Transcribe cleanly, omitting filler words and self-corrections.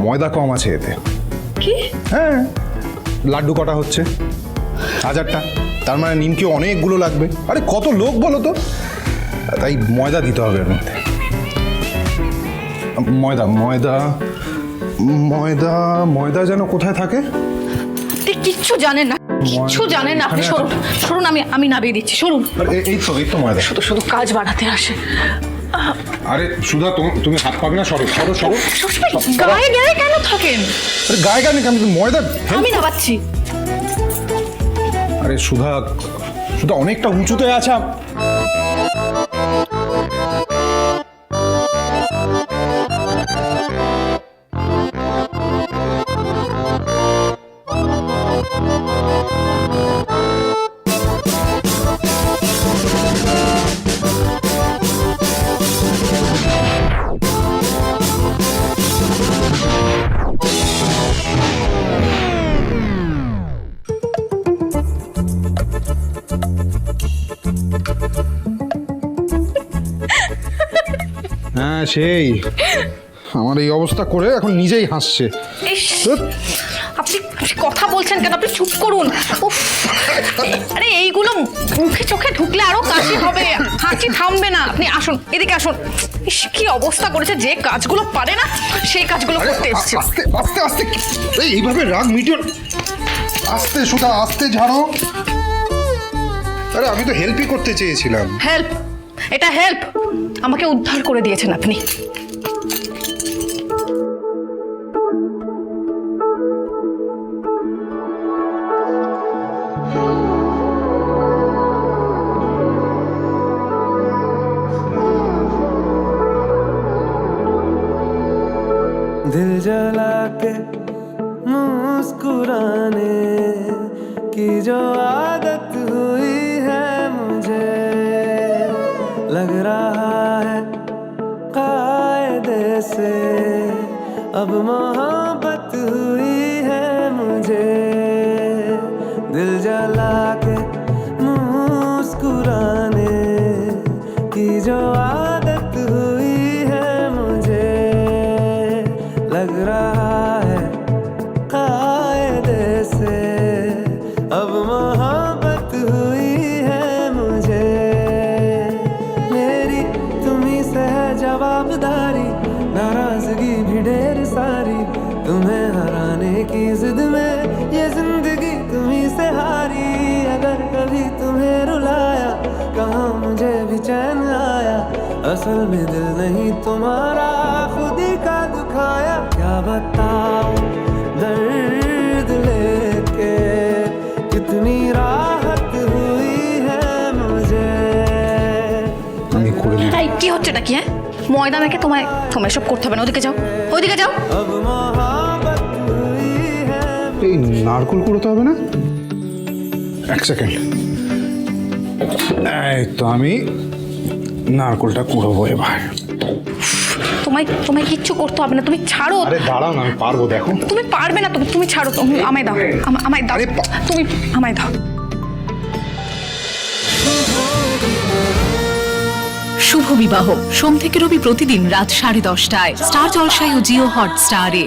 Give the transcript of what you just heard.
ময়দা কম আছে এতে। কি? হ্যাঁ, লাড্ডু কটা হচ্ছে 1000টা, তার মানে নিমকি অনেকগুলো লাগবে। আরে কত লোক বলো তো, তাই ময়দা দিতে হবে এর মধ্যে। ময়দা ময়দা ময়দা ময়দা যেন কোথায় থাকে? আপনি কিচ্ছু জানেন না, কিচ্ছু জানেন না আপনি। সরুন সরুন, আমি নামিয়ে দিচ্ছি, সরুন। এই তো ময়দা। শুধু শুধু কাজ বাড়াতে আসে। আরে সুধা, তুমি হাত পাবে না, সরো সরো সরো। গায়ে গায়ে কেন থাকেন? আরে গায়ে গায়ে কেন, ময়দা আমি নামাচ্ছি। আরে সুধা, সুধা অনেকটা উঁচুতে আছে। হ্যাঁ, সেই আমার এই অবস্থা করে এখন নিজেই হাসছে। আপনি কথা বলছেন কেন? আপনি চুপ করুন। উফ, আরে এইগুলো মুখে চোখে ঢুকলে আরো কাশি হবে, হাঁচি থামবে না। আপনি আসুন, এদিকে আসুন। ইস, কি অবস্থা করেছে! যে কাজগুলো পারে না সেই কাজগুলো করতে এসেছে। আস্তে আস্তে আস্তে, এইভাবে রাগ মিটিয়ে, আস্তে সুধা, আস্তে ঝাড়ো। আরে আমি তো হেল্পই করতে চেয়েছিলাম। হেল্প? এটা হেল্প? আমাকে উদ্ধার করে দিয়েছেন আপনি। दिल जला के मुस्कुराने की जो आदत हुई है मुझे, लग रहा है कायदे से अब मोहब्बत हुई है मुझे। दिल जला के मुस्कुराने की जो आदत हुई है मुझे, लग रहा है कायदे से अब मोहब्बत हुई है मुझे। मेरी तुम्ही से है जवाबदारी, नाराजगी भी ढेर सारी, तुम्हें हराने की जिद में ये जिंदगी तुम्ही से हारी। अगर कभी तुम्हें रुलाया, कहाँ मुझे भी चैन आया, असल में दिल नहीं तुम्हारा खुद ही का दुखाया। क्या बताऊं दर्द लेके कितनी राहत हुई है मुझे। তাই কি হচ্ছে নাকি? হ্যাঁ, ময়দা মেখে তোমায় সব করতে হবে না। ওদিকে যাও, ওদিকে যাও। अब मोहब्बत हुई है। এই নারকোল কুড়োতে হবে না? এক সেকেন্ড, এই তো আমি নারকোলটা কুড়োবো এবার। তোমায় কিচ্ছু করতে হবে না, তুমি ছাড়ো। আরে দাঁড়াও না, আমি পারবো, দেখো। তুমি পারবে না, তুমি ছাড়ো। আমায় দাও, আমায় দাও। তুমি আমায় দাও। শুভ বিবাহ সোম থেকে রবি প্রতিদিন রাত 10:30টায় স্টার জলসায় ও জিও হটস্টারে।